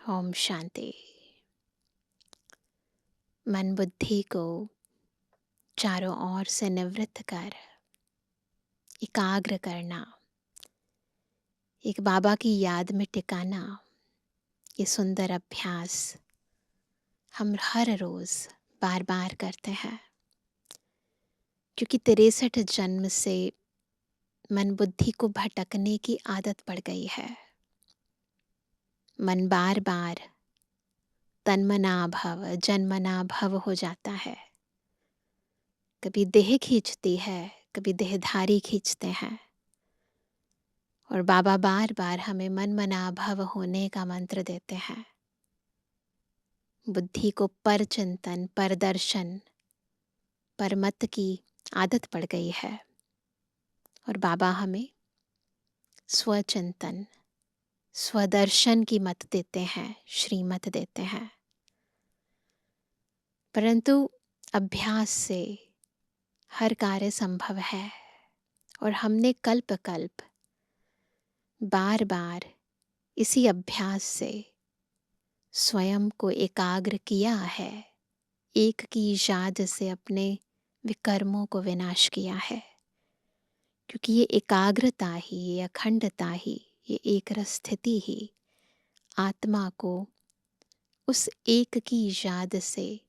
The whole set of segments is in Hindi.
ओम शांति। मन बुद्धि को चारों ओर से निवृत्त कर एकाग्र करना, एक बाबा की याद में टिकाना, ये सुंदर अभ्यास हम हर रोज बार बार करते हैं। क्योंकि 63 जन्म से मन बुद्धि को भटकने की आदत पड़ गई है। मन बार बार तन्मना भव जन्मना भव हो जाता है। कभी देह खींचती है, कभी देहधारी खींचते हैं। और बाबा बार बार हमें मन मना भव होने का मंत्र देते हैं। बुद्धि को पर चिंतन, पर दर्शन, पर मत की आदत पड़ गई है। और बाबा हमें स्वचिंतन, स्वदर्शन की मत देते हैं, श्रीमत देते हैं। परंतु अभ्यास से हर कार्य संभव है। और हमने कल्प कल्प बार बार इसी अभ्यास से स्वयं को एकाग्र किया है। एक की याद से अपने विकर्मों को विनाश किया है। क्योंकि ये एकाग्रता ही, ये अखंडता ही, ये एक रस स्थिति ही आत्मा को उस एक की याद से,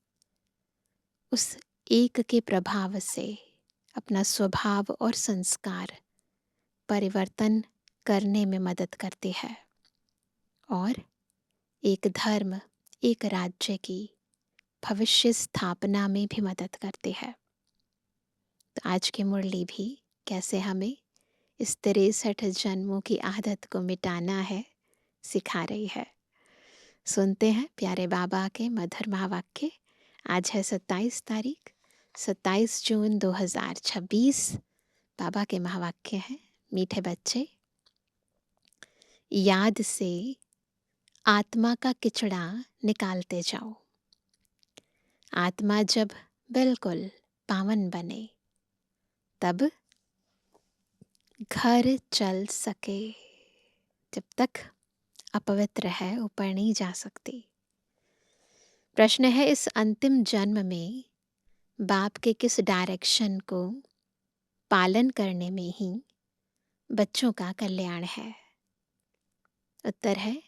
उस एक के प्रभाव से अपना स्वभाव और संस्कार परिवर्तन करने में मदद करती है। और एक धर्म, एक राज्य की भविष्य स्थापना में भी मदद करती है। तो आज की मुरली भी कैसे हमें इस 63 जन्मों की आदत को मिटाना है, सिखा रही है। सुनते हैं प्यारे बाबा के मधुर महावाक्य। आज है 27 तारीख, 27 जून 2026। बाबा के महावाक्य हैं, मीठे बच्चे, याद से आत्मा का किचड़ा निकालते जाओ। आत्मा जब बिल्कुल पावन बने तब घर चल सके। जब तक अपवित्र है, ऊपर नहीं जा सकती। प्रश्न है, इस अंतिम जन्म में बाप के किस डायरेक्शन को पालन करने में ही बच्चों का कल्याण है? उत्तर है,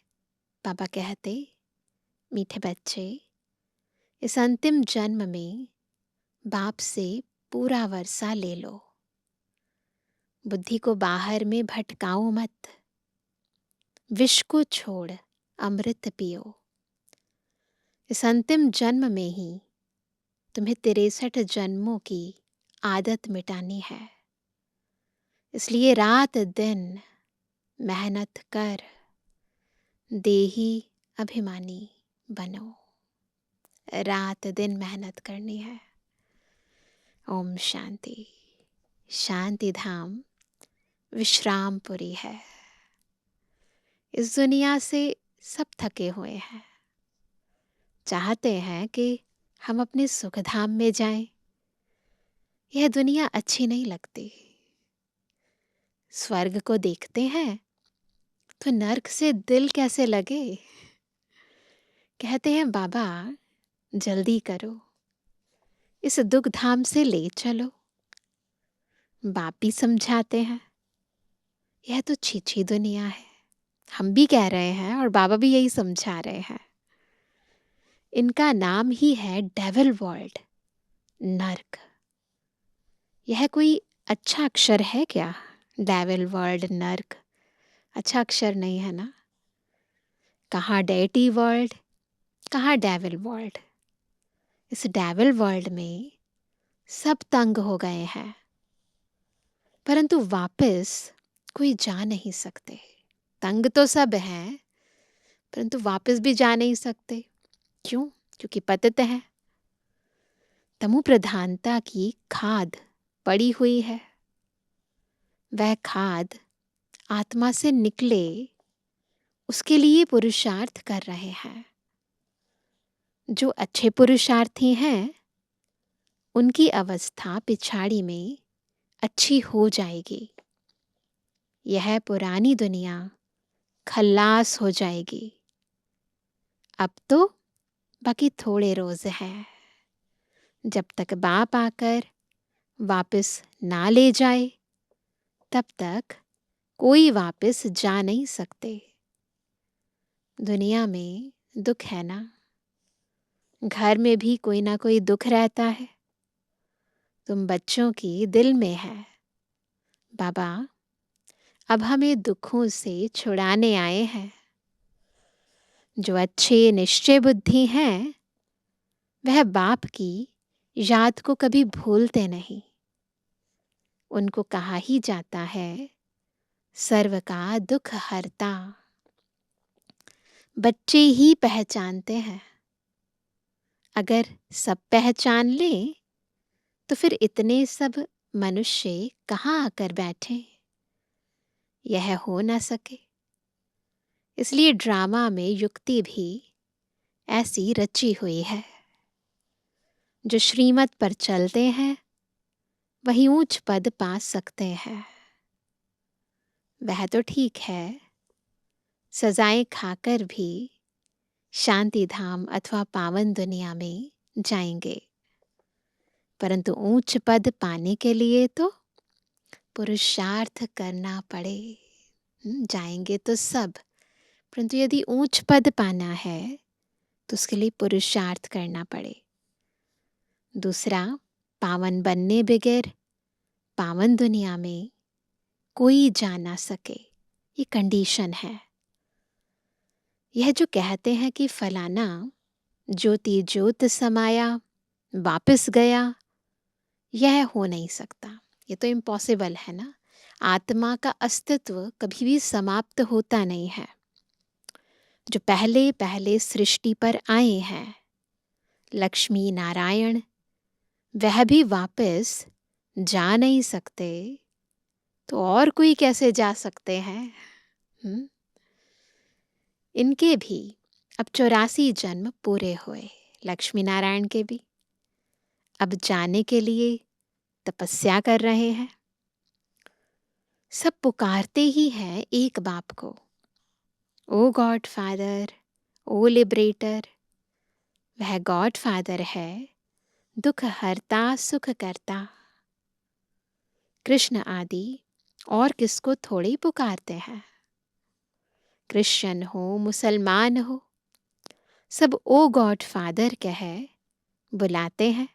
बाबा कहते, मीठे बच्चे, इस अंतिम जन्म में बाप से पूरा वर्षा ले लो। बुद्धि को बाहर में भटकाओ मत। विष को छोड़ अमृत पियो। इस अंतिम जन्म में ही तुम्हें 63 जन्मों की आदत मिटानी है। इसलिए रात दिन मेहनत कर देही अभिमानी बनो। रात दिन मेहनत करनी है। ओम शांति। शांति धाम विश्रामपुरी है। इस दुनिया से सब थके हुए हैं, चाहते हैं कि हम अपने सुखधाम में जाएं। यह दुनिया अच्छी नहीं लगती। स्वर्ग को देखते हैं तो नर्क से दिल कैसे लगे। कहते हैं, बाबा जल्दी करो, इस दुख धाम से ले चलो। बाप भी समझाते हैं, यह तो छीछी दुनिया है। हम भी कह रहे हैं और बाबा भी यही समझा रहे हैं। इनका नाम ही है डेविल वर्ल्ड, नर्क। यह कोई अच्छा अक्षर है क्या? डेविल वर्ल्ड, नर्क अच्छा अक्षर नहीं है ना। कहाँ डेटी वर्ल्ड, कहाँ डेविल वर्ल्ड। इस डेविल वर्ल्ड में सब तंग हो गए हैं, परंतु वापस कोई जा नहीं सकते। तंग तो सब हैं, परंतु वापस भी जा नहीं सकते। क्यों? क्योंकि पतित है। तमो प्रधानता की खाद पड़ी हुई है। वह खाद आत्मा से निकले, उसके लिए पुरुषार्थ कर रहे हैं। जो अच्छे पुरुषार्थी हैं, उनकी अवस्था पिछाड़ी में अच्छी हो जाएगी। यह पुरानी दुनिया खल्लास हो जाएगी। अब तो बाकी थोड़े रोज हैं। जब तक बाप आकर वापस ना ले जाए तब तक कोई वापस जा नहीं सकते। दुनिया में दुख है ना, घर में भी कोई ना कोई दुख रहता है। तुम बच्चों की दिल में है। बाबा अब हमें दुखों से छुड़ाने आए हैं। जो अच्छे निश्चय बुद्धि हैं वह बाप की याद को कभी भूलते नहीं। उनको कहा ही जाता है सर्व का दुख हरता। बच्चे ही पहचानते हैं। अगर सब पहचान लें तो फिर इतने सब मनुष्य कहाँ आकर बैठे। यह हो न सके। इसलिए ड्रामा में युक्ति भी ऐसी रची हुई है। जो श्रीमत पर चलते हैं वही ऊंच पद पा सकते हैं। वह तो ठीक है, सजाएं खाकर भी शांति धाम अथवा पावन दुनिया में जाएंगे, परंतु ऊंच पद पाने के लिए तो पुरुषार्थ करना पड़े। जाएंगे तो सब, परंतु यदि ऊंच पद पाना है तो उसके लिए पुरुषार्थ करना पड़े। दूसरा, पावन बनने बगैर पावन दुनिया में कोई जा ना सके, ये कंडीशन है। यह जो कहते हैं कि फलाना ज्योति ज्योत समाया वापस गया, यह हो नहीं सकता। ये तो इम्पॉसिबल है ना। आत्मा का अस्तित्व कभी भी समाप्त होता नहीं है। जो पहले पहले सृष्टि पर आए हैं लक्ष्मी नारायण, वह भी वापस जा नहीं सकते तो और कोई कैसे जा सकते हैं। इनके भी अब 84 जन्म पूरे हुए, लक्ष्मी नारायण के भी। अब जाने के लिए तपस्या कर रहे हैं। सब पुकारते ही हैं एक बाप को, ओ गॉड फादर, ओ लिबरेटर। वह गॉड फादर है दुख हरता सुख करता। कृष्ण आदि और किसको थोड़ी पुकारते हैं। क्रिश्चियन हो मुसलमान हो, सब ओ गॉड फादर कह बुलाते हैं।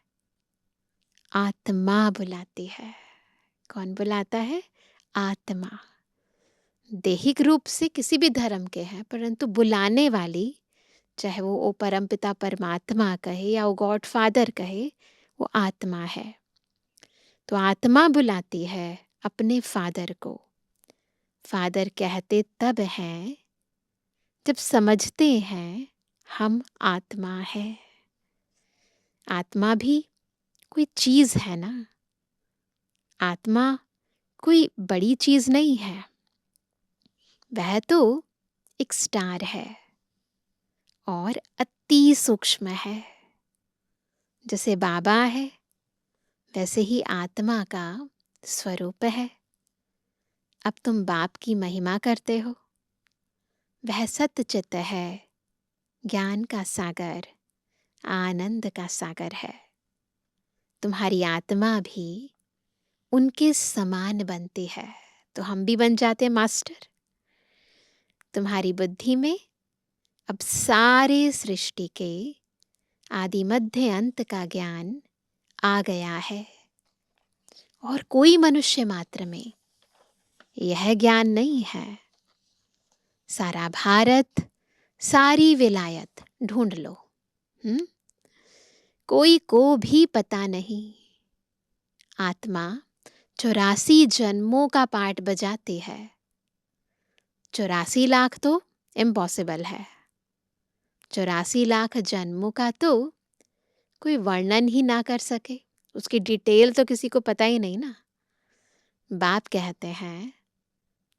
आत्मा बुलाती है। कौन बुलाता है? आत्मा। देहिक रूप से किसी भी धर्म के हैं, परंतु बुलाने वाली, चाहे वो ओ परमपिता परमात्मा कहे या वो गॉड फादर कहे, वो आत्मा है। तो आत्मा बुलाती है अपने फादर को। फादर कहते तब हैं जब समझते हैं हम आत्मा है। आत्मा भी कोई चीज है ना। आत्मा कोई बड़ी चीज नहीं है। वह तो एक स्टार है और अति सूक्ष्म है। जैसे बाबा है वैसे ही आत्मा का स्वरूप है। अब तुम बाप की महिमा करते हो। वह सत्यचित है, ज्ञान का सागर, आनंद का सागर है। तुम्हारी आत्मा भी उनके समान बनती है तो हम भी बन जाते हैं मास्टर। तुम्हारी बुद्धि में अब सारे सृष्टि के आदि मध्य अंत का ज्ञान आ गया है। और कोई मनुष्य मात्र में यह ज्ञान नहीं है। सारा भारत, सारी विलायत ढूंढ लो, कोई को भी पता नहीं। आत्मा 84 जन्मों का पाठ बजाती है। 84 लाख तो इम्पॉसिबल है। 84 लाख जन्मों का तो कोई वर्णन ही ना कर सके। उसकी डिटेल तो किसी को पता ही नहीं ना। बाप कहते हैं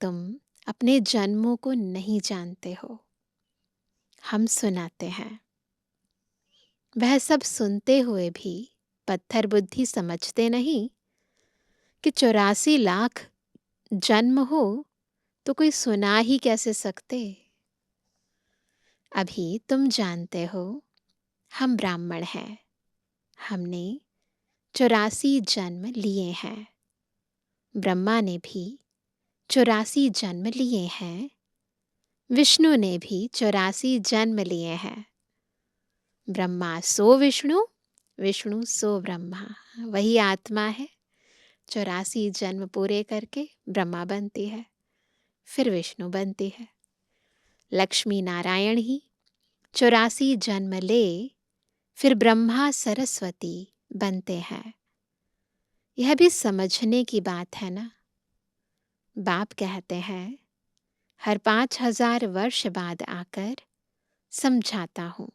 तुम अपने जन्मों को नहीं जानते हो, हम सुनाते हैं। वह सब सुनते हुए भी पत्थर बुद्धि समझते नहीं कि 84 लाख जन्म हो तो कोई सुना ही कैसे सकते। अभी तुम जानते हो हम ब्राह्मण हैं, हमने 84 जन्म लिए हैं। ब्रह्मा ने भी 84 जन्म लिए हैं, विष्णु ने भी 84 जन्म लिए हैं। ब्रह्मा सो विष्णु, विष्णु सो ब्रह्मा, वही आत्मा है। 84 जन्म पूरे करके ब्रह्मा बनती है, फिर विष्णु बनती है। लक्ष्मी नारायण ही 84 जन्म ले फिर ब्रह्मा सरस्वती बनते हैं। यह भी समझने की बात है ना। बाप कहते हैं हर 5000 वर्ष बाद आकर समझाता हूं।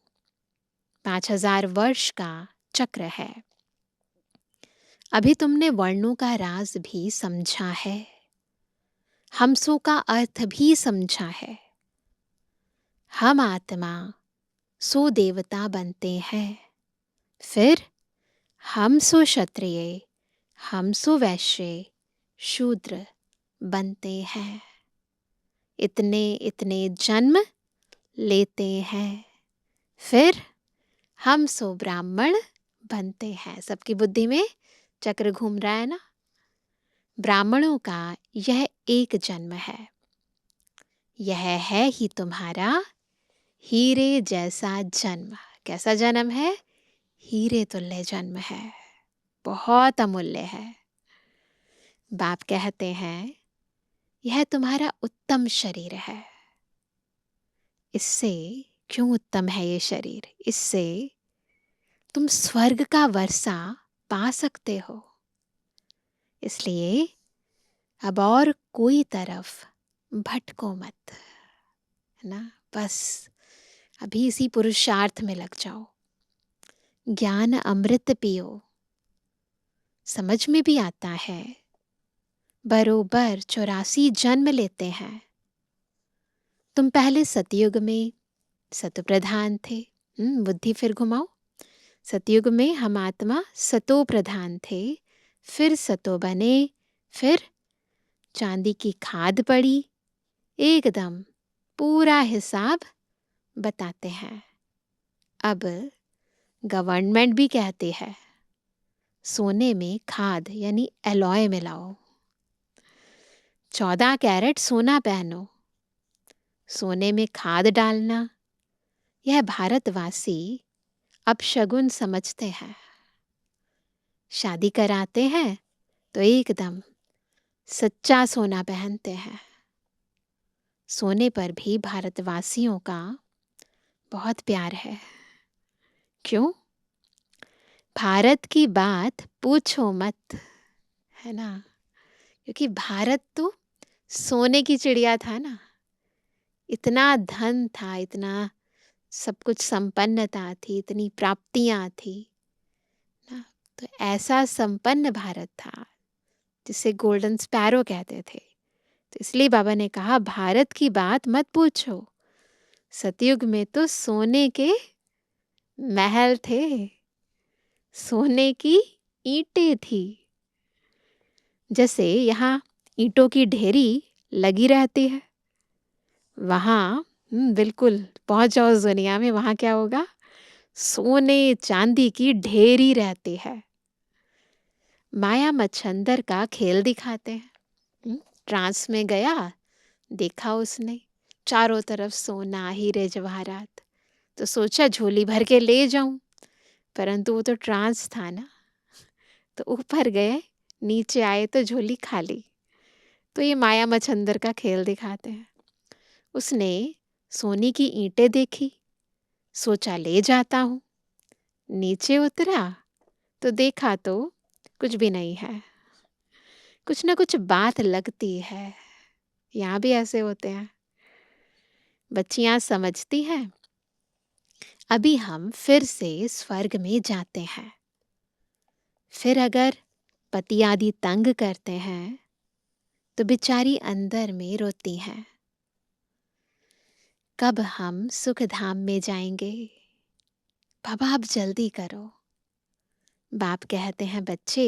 5000 वर्ष का चक्र है। अभी तुमने वर्णों का राज भी समझा है, हमसों का अर्थ भी समझा है। हम आत्मा सो देवता बनते हैं, फिर हम सो क्षत्रिय, हम सो वैश्य शूद्र बनते हैं। इतने इतने जन्म लेते हैं, फिर हम सो ब्राह्मण बनते हैं। सबकी बुद्धि में चक्र घूम रहा है ना। ब्राह्मणों का यह एक जन्म है। यह है ही तुम्हारा हीरे जैसा जन्म। कैसा जन्म है? हीरे तुल्य जन्म है, बहुत अमूल्य है। बाप कहते हैं यह तुम्हारा उत्तम शरीर है। इससे क्यों उत्तम है ये शरीर? इससे तुम स्वर्ग का वर्षा पा सकते हो। इसलिए अब और कोई तरफ भटको मत, है ना। बस अभी इसी पुरुषार्थ में लग जाओ। ज्ञान अमृत पियो। समझ में भी आता है, बरोबर 84 जन्म लेते हैं। तुम पहले सतयुग में सतो प्रधान थे। बुद्धि फिर घुमाओ। सतयुग में हम आत्मा सतो प्रधान थे, फिर सतो बने, फिर चांदी की खाद पड़ी। एकदम पूरा हिसाब बताते हैं। अब गवर्नमेंट भी कहती है सोने में खाद यानी एलॉय मिलाओ। 14 कैरेट सोना पहनो, सोने में खाद डालना, यह भारतवासी अपशगुन समझते हैं। शादी कराते हैं तो एकदम सच्चा सोना पहनते हैं। सोने पर भी भारतवासियों का बहुत प्यार है। क्यों? भारत की बात पूछो मत, है ना। क्योंकि भारत तो सोने की चिड़िया था ना। इतना धन था, इतना सब कुछ संपन्नता थी, इतनी प्राप्तियां थी ना। तो ऐसा संपन्न भारत था जिसे गोल्डन स्पैरो कहते थे। तो इसलिए बाबा ने कहा भारत की बात मत पूछो। सतयुग में तो सोने के महल थे, सोने की ईंटें थी। जैसे यहाँ ईंटों की ढेरी लगी रहती है, वहाँ बिल्कुल पहुंच जाओ उस दुनिया में, वहाँ क्या होगा? सोने चांदी की ढेरी रहती है। माया मच्छंदर का खेल दिखाते हैं। ट्रांस में गया, देखा उसने चारों तरफ सोना हीरे जवाहरात, तो सोचा झोली भर के ले जाऊं, परंतु वो तो ट्रांस था ना। तो ऊपर गए, नीचे आए तो झोली खाली। तो ये माया मच्छंदर का खेल दिखाते हैं। उसने सोने की ईंटें देखी, सोचा ले जाता हूं। नीचे उतरा तो देखा तो कुछ भी नहीं है। कुछ ना कुछ बात लगती है। यहाँ भी ऐसे होते हैं। बच्चियां समझती हैं अभी हम फिर से स्वर्ग में जाते हैं। फिर अगर पति आदि तंग करते हैं तो बेचारी अंदर में रोती हैं, कब हम सुख धाम में जाएंगे? बाबा आप जल्दी करो। बाप कहते हैं बच्चे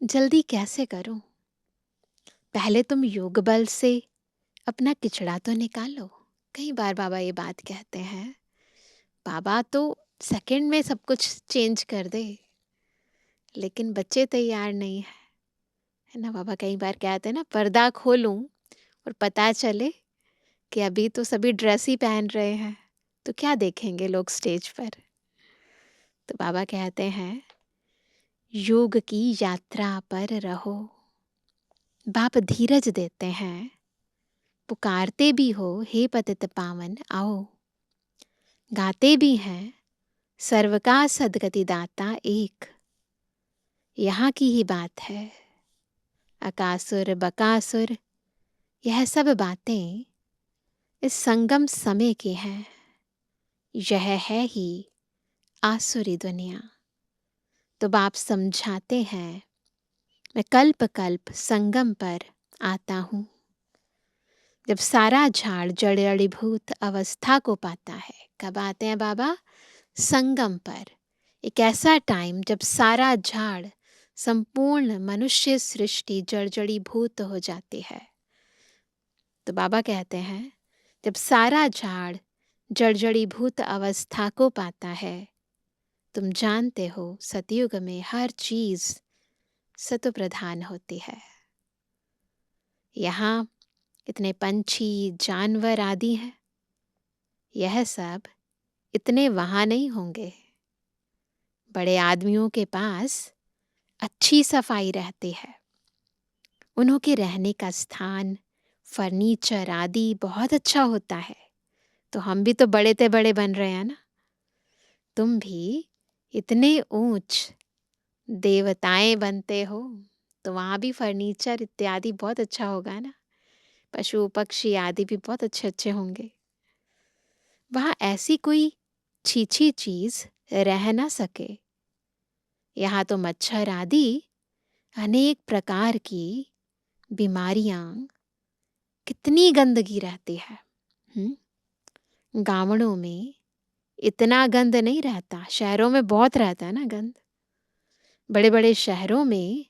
जल्दी कैसे करूं? पहले तुम योग बल से अपना किचड़ा तो निकालो। कई बार बाबा ये बात कहते हैं, बाबा तो सेकंड में सब कुछ चेंज कर दे, लेकिन बच्चे तैयार नहीं है। है ना? बाबा कई बार कहते हैं ना, पर्दा खोलूं और पता चले कि अभी तो सभी ड्रेस ही पहन रहे हैं, तो क्या देखेंगे लोग स्टेज पर। तो बाबा कहते हैं, योग की यात्रा पर रहो। बाप धीरज देते हैं, पुकारते भी हो, हे पतित पावन आओ। गाते भी हैं, सर्व का सद्गति दाता एक। यहाँ की ही बात है। अकासुर बकासुर, यह सब बातें इस संगम समय की हैं। यह है ही आसुरी दुनिया। तो बाप समझाते हैं, मैं कल्प कल्प संगम पर आता हूँ। जब सारा झाड़ जड़ीभूत अवस्था को पाता है, कब आते हैं बाबा? संगम पर। एक ऐसा टाइम जब सारा झाड़, संपूर्ण मनुष्य सृष्टि जड़ीभूत हो जाती है। तो बाबा कहते हैं, जब सारा झाड़ जड़ीभूत अवस्था को पाता है, तुम जानते हो सतयुग में हर चीज सतो प्रधान होती है। यहाँ इतने पंछी जानवर आदि हैं, यह सब इतने वहां नहीं होंगे। बड़े आदमियों के पास अच्छी सफाई रहती है, उन्हों के रहने का स्थान, फर्नीचर आदि बहुत अच्छा होता है। तो हम भी तो बड़े ते बड़े बन रहे हैं ना। तुम भी इतने ऊंच देवताएं बनते हो, तो वहां भी फर्नीचर इत्यादि बहुत अच्छा होगा ना। पशु पक्षी आदि भी बहुत अच्छे अच्छे होंगे। वहां ऐसी कोई छीछी चीज रह ना सके। यहाँ तो मच्छर आदि अनेक प्रकार की बीमारियां, कितनी गंदगी रहती है। गांवों में इतना गंद नहीं रहता, शहरों में बहुत रहता है ना गंद। बड़े बड़े शहरों में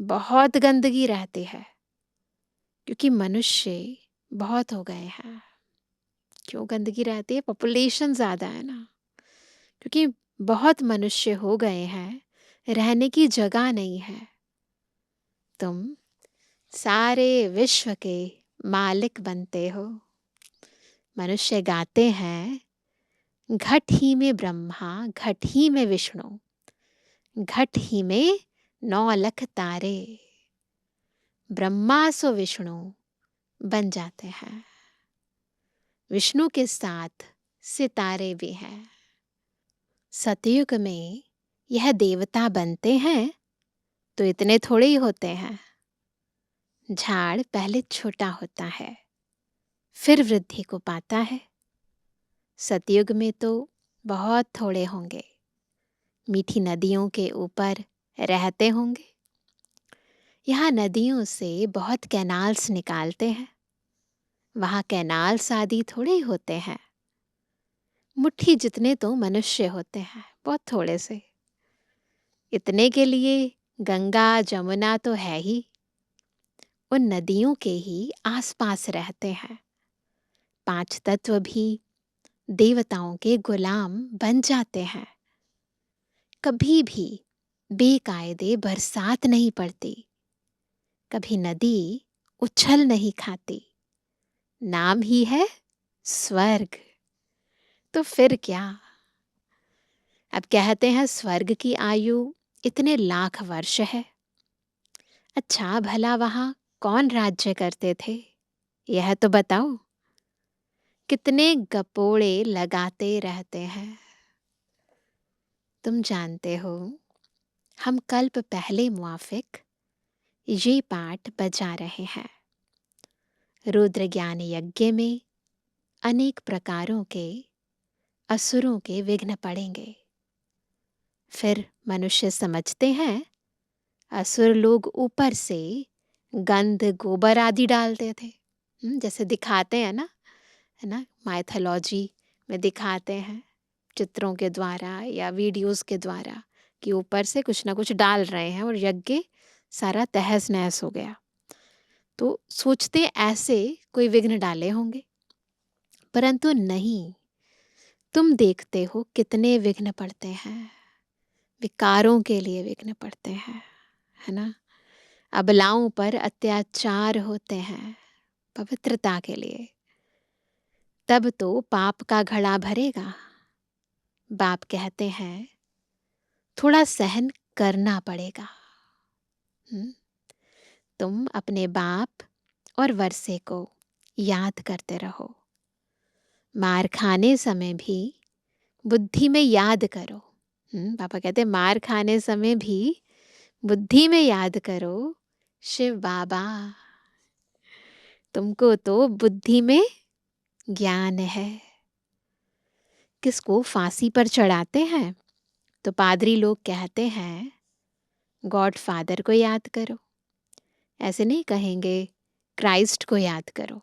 बहुत गंदगी रहती है, क्योंकि मनुष्य बहुत हो गए हैं। क्यों गंदगी रहती है? पॉपुलेशन ज़्यादा है ना। क्योंकि बहुत मनुष्य हो गए हैं, रहने की जगह नहीं है। तुम सारे विश्व के मालिक बनते हो। मनुष्य गाते हैं, घट ही में ब्रह्मा, घट ही में विष्णु, घट ही में 9 लाख तारे। ब्रह्मा सो विष्णु बन जाते हैं। विष्णु के साथ सितारे भी हैं। सतयुग में यह देवता बनते हैं तो इतने थोड़े ही होते हैं। झाड़ पहले छोटा होता है, फिर वृद्धि को पाता है। सतयुग में तो बहुत थोड़े होंगे। मीठी नदियों के ऊपर रहते होंगे। यहाँ नदियों से बहुत कैनाल्स निकालते हैं। वहाँ कैनाल्स आदि थोड़े ही होते हैं। मुट्ठी जितने तो मनुष्य होते हैं, बहुत थोड़े से। इतने के लिए गंगा जमुना तो है ही, उन नदियों के ही आसपास रहते हैं। 5 तत्व भी देवताओं के गुलाम बन जाते हैं। कभी भी बेकायदे बरसात नहीं पड़ती, कभी नदी उछल नहीं खाती। नाम ही है स्वर्ग। तो फिर क्या? अब कहते हैं स्वर्ग की आयु इतने लाख वर्ष है। अच्छा भला वहां कौन राज्य करते थे, यह तो बताओ। कितने गपोड़े लगाते रहते हैं। तुम जानते हो, हम कल्प पहले मुआफिक ये पाठ बजा रहे हैं। रुद्र ज्ञान यज्ञ में अनेक प्रकारों के असुरों के विघ्न पड़ेंगे। फिर मनुष्य समझते हैं असुर लोग ऊपर से गंध गोबर आदि डालते थे। जैसे दिखाते हैं ना, है ना, माइथोलॉजी में दिखाते हैं चित्रों के द्वारा या वीडियोस के द्वारा कि ऊपर से कुछ ना कुछ डाल रहे हैं और यज्ञ सारा तहस नहस हो गया। तो सोचते ऐसे कोई विघ्न डाले होंगे। परंतु नहीं, तुम देखते हो कितने विघ्न पड़ते हैं, विकारों के लिए विघ्न पड़ते हैं, है ना। अबलाओं पर अत्याचार होते हैं पवित्रता के लिए, तब तो पाप का घड़ा भरेगा। बाप कहते हैं थोड़ा सहन करना पड़ेगा। हम्म, तुम अपने बाप और वर्षे को याद करते रहो। मार खाने समय भी बुद्धि में याद करो। पापा कहते मार खाने समय भी बुद्धि में याद करो, शिव बाबा तुमको तो बुद्धि में ज्ञान है। किसको फांसी पर चढ़ाते हैं तो पादरी लोग कहते हैं गॉड फादर को याद करो, ऐसे नहीं कहेंगे क्राइस्ट को याद करो।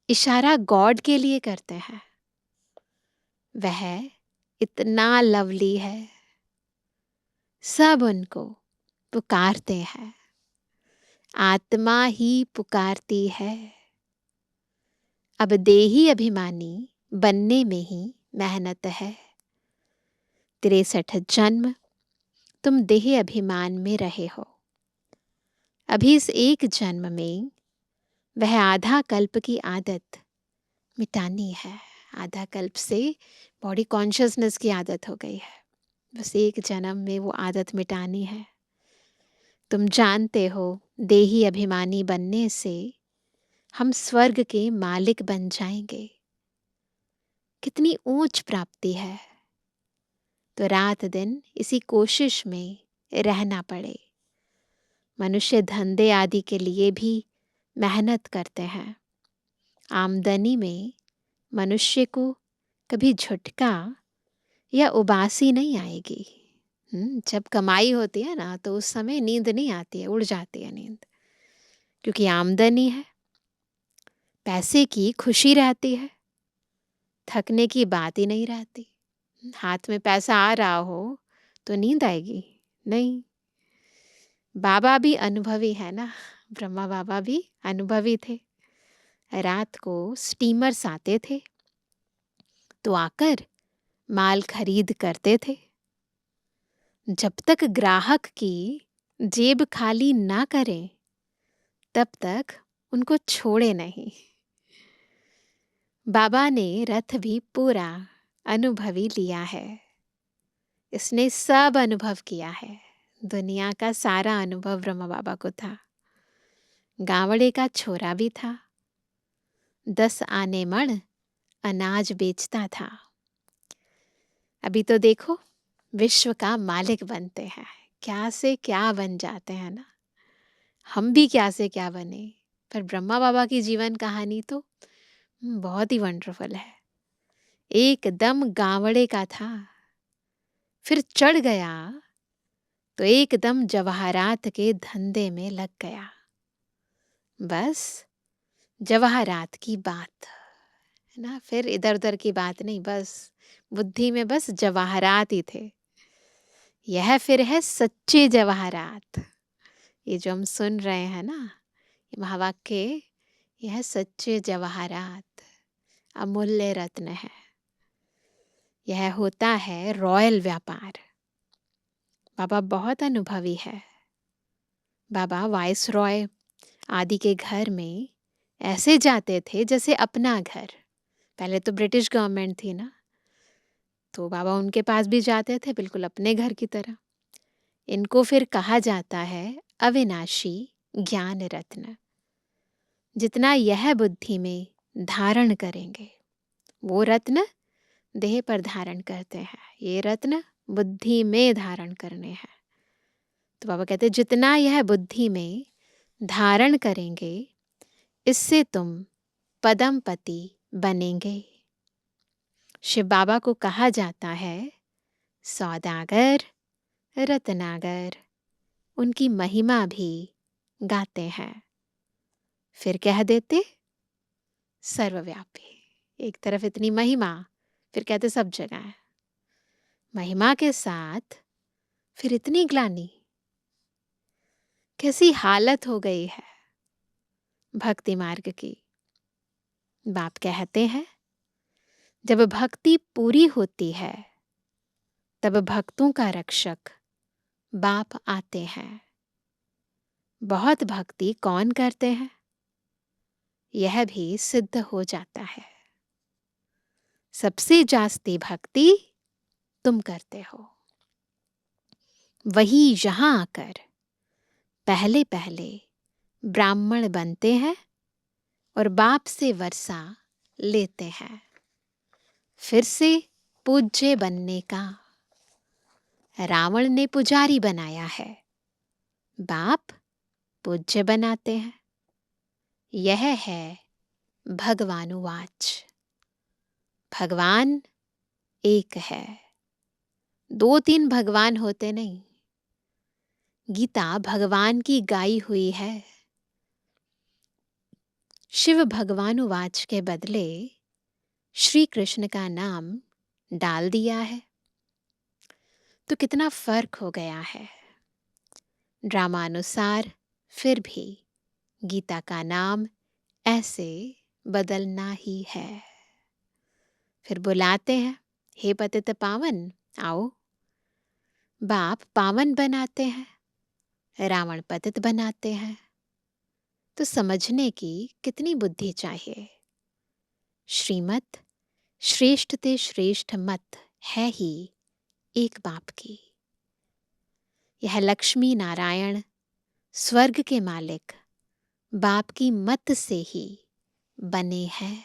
इशारा गॉड के लिए करते हैं, वह इतना लवली है, सब उनको पुकारते हैं, आत्मा ही पुकारती है। अब देही अभिमानी बनने में ही मेहनत है। 63 जन्म तुम देह अभिमान में रहे हो। अभी इस एक जन्म में वह आधा कल्प की आदत मिटानी है। आधा कल्प से बॉडी कॉन्शियसनेस की आदत हो गई है, बस एक जन्म में वो आदत मिटानी है। तुम जानते हो देही अभिमानी बनने से हम स्वर्ग के मालिक बन जाएंगे। कितनी ऊंच प्राप्ति है। तो रात दिन इसी कोशिश में रहना पड़े। मनुष्य धंधे आदि के लिए भी मेहनत करते हैं। आमदनी में मनुष्य को कभी झटका या उबासी नहीं आएगी। जब कमाई होती है ना तो उस समय नींद नहीं आती है, उड़ जाती है नींद, क्योंकि आमदनी है, पैसे की खुशी रहती है, थकने की बात ही नहीं रहती। हाथ में पैसा आ रहा हो तो नींद आएगी नहीं। बाबा भी अनुभवी है ना, ब्रह्मा बाबा भी अनुभवी थे। रात को स्टीमर्स आते थे तो आकर माल खरीद करते थे। जब तक ग्राहक की जेब खाली ना करें तब तक उनको छोड़े नहीं। बाबा ने रथ भी पूरा अनुभवी लिया है। इसने सब अनुभव किया है। दुनिया का सारा अनुभव ब्रह्मा बाबा को था। गावड़े का छोरा भी था, 10 आने मण अनाज बेचता था। अभी तो देखो विश्व का मालिक बनते हैं, क्या से क्या बन जाते हैं ना। हम भी क्या से क्या बने, पर ब्रह्मा बाबा की जीवन कहानी तो बहुत ही वंडरफुल है। एकदम गावड़े का था, फिर चढ़ गया तो एकदम जवाहरात के धंधे में लग गया। बस जवाहरात की बात है ना, फिर इधर उधर की बात नहीं, बस बुद्धि में बस जवाहरात ही थे। यह फिर है सच्चे जवाहरात। ये जो हम सुन रहे हैं ना, ये महावाक्य, यह सच्चे जवाहरात, अमूल्य रत्न है। यह होता है रॉयल व्यापार। बाबा बहुत अनुभवी है। बाबा वाइस रॉय आदि के घर में ऐसे जाते थे जैसे अपना घर। पहले तो ब्रिटिश गवर्नमेंट थी ना, तो बाबा उनके पास भी जाते थे बिल्कुल अपने घर की तरह। इनको फिर कहा जाता है अविनाशी ज्ञान रत्न। जितना यह बुद्धि में धारण करेंगे, वो रत्न देह पर धारण करते हैं, ये रत्न बुद्धि में धारण करने हैं। तो बाबा कहते जितना यह बुद्धि में धारण करेंगे, इससे तुम पदमपति बनेंगे। शिव बाबा को कहा जाता है सौदागर रत्नागर। उनकी महिमा भी गाते हैं, फिर कह देते सर्वव्यापी। एक तरफ इतनी महिमा, फिर कहते सब जगह है। महिमा के साथ फिर इतनी ग्लानि, कैसी हालत हो गई है भक्ति मार्ग की। बाप कहते हैं, जब भक्ति पूरी होती है तब भक्तों का रक्षक बाप आते हैं। बहुत भक्ति कौन करते हैं, यह भी सिद्ध हो जाता है। सबसे जास्ती भक्ति तुम करते हो। वही यहां आकर पहले पहले ब्राह्मण बनते हैं और बाप से वर्षा लेते हैं। फिर से पूज्य बनने का रावण ने पुजारी बनाया है, बाप पूज्य बनाते हैं। यह है भगवानुवाच। भगवान एक है, दो तीन भगवान होते नहीं। गीता भगवान की गाई हुई है। शिव भगवानुवाच के बदले श्री कृष्ण का नाम डाल दिया है, तो कितना फर्क हो गया है। ड्रामानुसार फिर भी गीता का नाम ऐसे बदलना ही है। फिर बुलाते हैं, हे पतित पावन आओ। बाप पावन बनाते हैं, रावण पतित बनाते हैं। तो समझने की कितनी बुद्धि चाहिए। श्रीमत श्रेष्ठ ते श्रेष्ठ मत है ही एक बाप की। यह लक्ष्मी नारायण स्वर्ग के मालिक बाप की मत से ही बने हैं।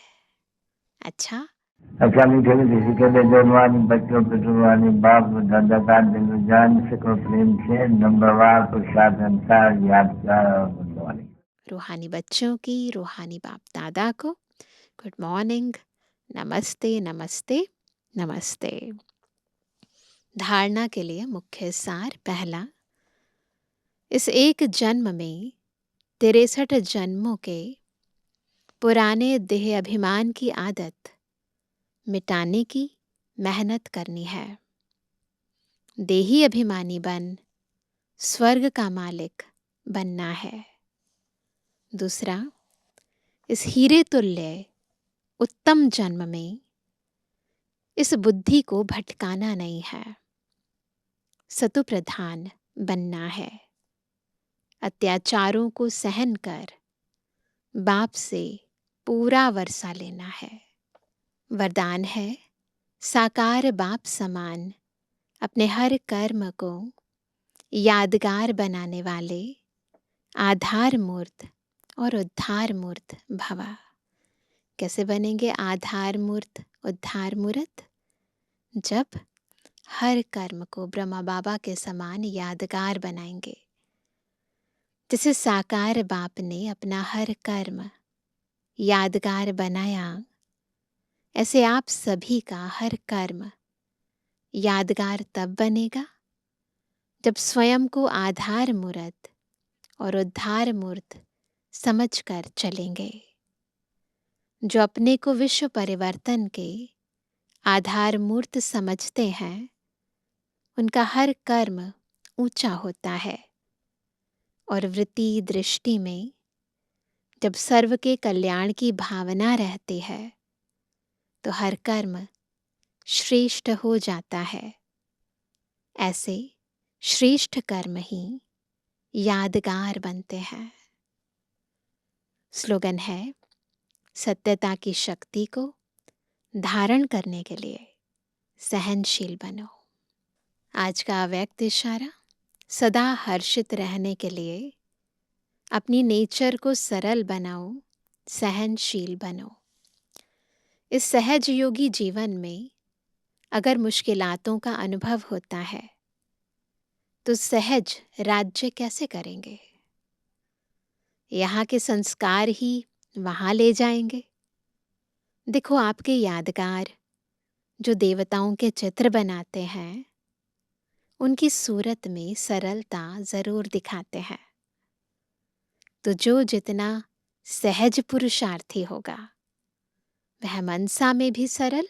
अच्छा मीठे मीठे सिकंदर जवानी बच्चों पे जुबानी बाप दादा का दिल जान सको प्रेम से नंबरवार प्रसाद अनुसार यादगार और गुणवानी। रूहानी बच्चों की रूहानी बाप दादा को गुड मॉर्निंग, नमस्ते नमस्ते नमस्ते। धारणा के लिए मुख्य सार। पहला, इस एक जन्म में 63 जन्मों के पुराने देह अभिमान की आदत मिटाने की मेहनत करनी है। देही अभिमानी बन स्वर्ग का मालिक बनना है। दूसरा, इस हीरे तुल्य उत्तम जन्म में इस बुद्धि को भटकाना नहीं है, सतु प्रधान बनना है। अत्याचारों को सहन कर बाप से पूरा वर्षा लेना है। वरदान है साकार बाप समान अपने हर कर्म को यादगार बनाने वाले आधार मूर्त और उद्धार मूर्त भवा। कैसे बनेंगे आधार मूर्त उद्धार मूर्त? जब हर कर्म को ब्रह्मा बाबा के समान यादगार बनाएंगे। जैसे साकार बाप ने अपना हर कर्म यादगार बनाया, ऐसे आप सभी का हर कर्म यादगार तब बनेगा जब स्वयं को आधार मूर्त और उद्धार मूर्त समझकर चलेंगे। जो अपने को विश्व परिवर्तन के आधार मूर्त समझते हैं, उनका हर कर्म ऊंचा होता है और वृत्ति दृष्टि में जब सर्व के कल्याण की भावना रहती है तो हर कर्म श्रेष्ठ हो जाता है। ऐसे श्रेष्ठ कर्म ही यादगार बनते हैं। स्लोगन है, सत्यता की शक्ति को धारण करने के लिए सहनशील बनो। आज का अव्यक्त इशारा, सदा हर्षित रहने के लिए अपनी नेचर को सरल बनाओ, सहनशील बनो। इस सहज योगी जीवन में अगर मुश्किलातों का अनुभव होता है तो सहज राज्य कैसे करेंगे? यहाँ के संस्कार ही वहाँ ले जाएंगे। देखो, आपके यादगार जो देवताओं के चित्र बनाते हैं, उनकी सूरत में सरलता जरूर दिखाते हैं। तो जो जितना सहज पुरुषार्थी होगा, वह मनसा में भी सरल,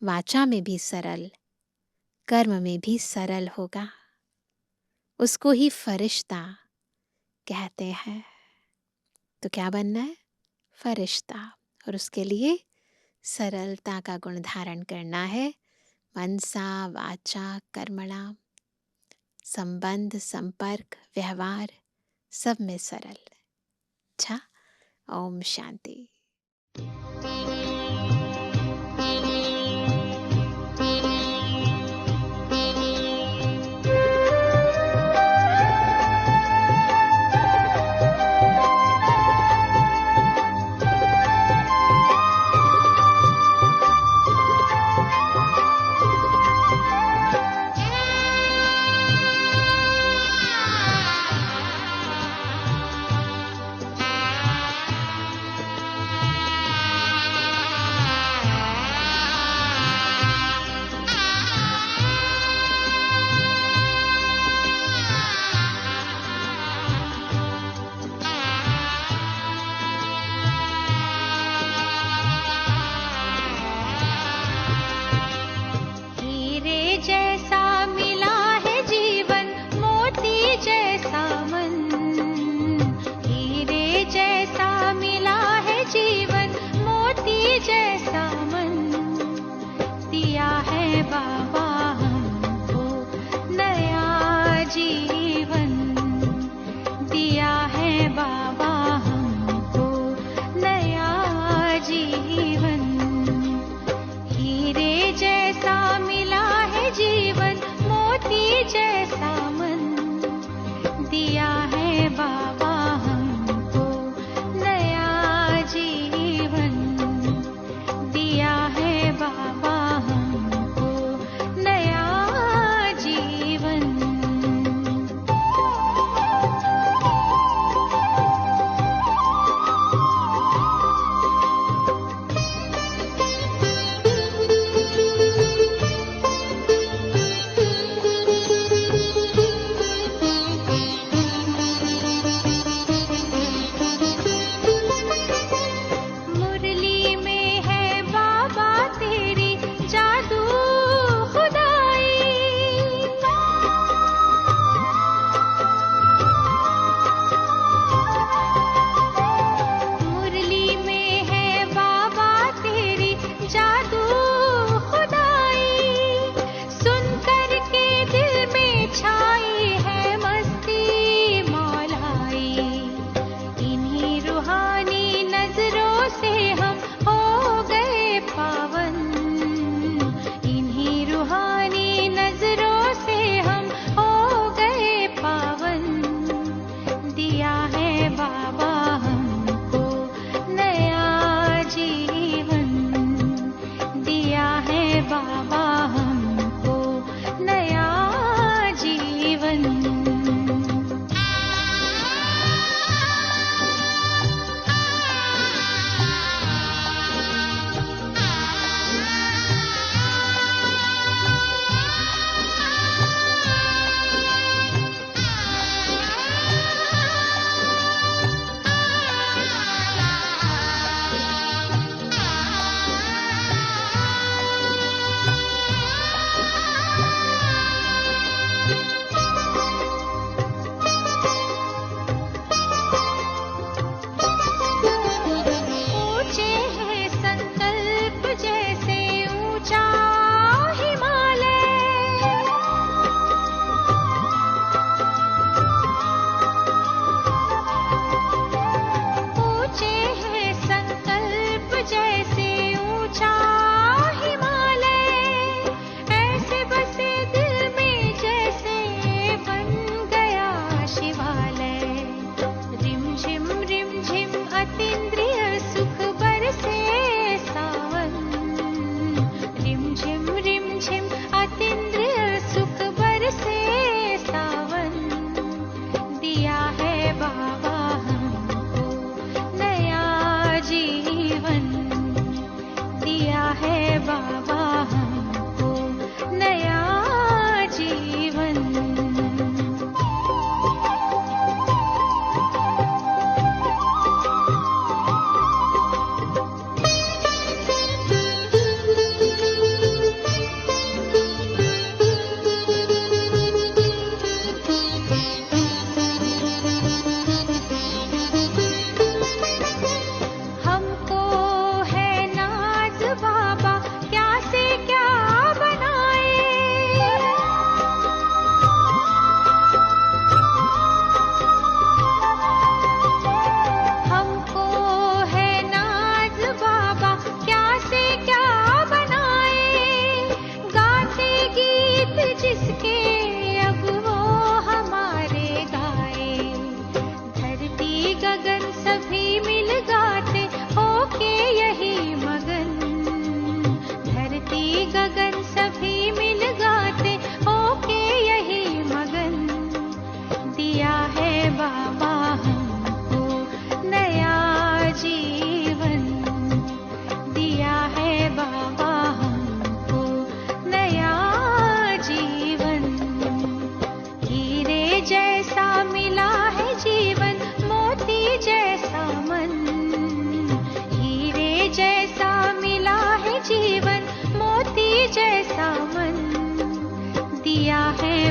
वाचा में भी सरल, कर्म में भी सरल होगा। उसको ही फरिश्ता कहते हैं। तो क्या बनना है? फरिश्ता, और उसके लिए सरलता का गुण धारण करना है। मनसा वाचा कर्मणा, संबंध, संपर्क, व्यवहार सब में सरल। अच्छा, ओम शांति।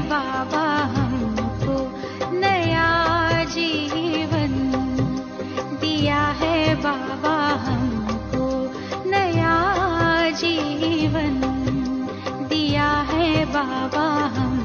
बाबा हमको नया जीवन, दिया है बाबा हमको नया जीवन, दिया है बाबा हम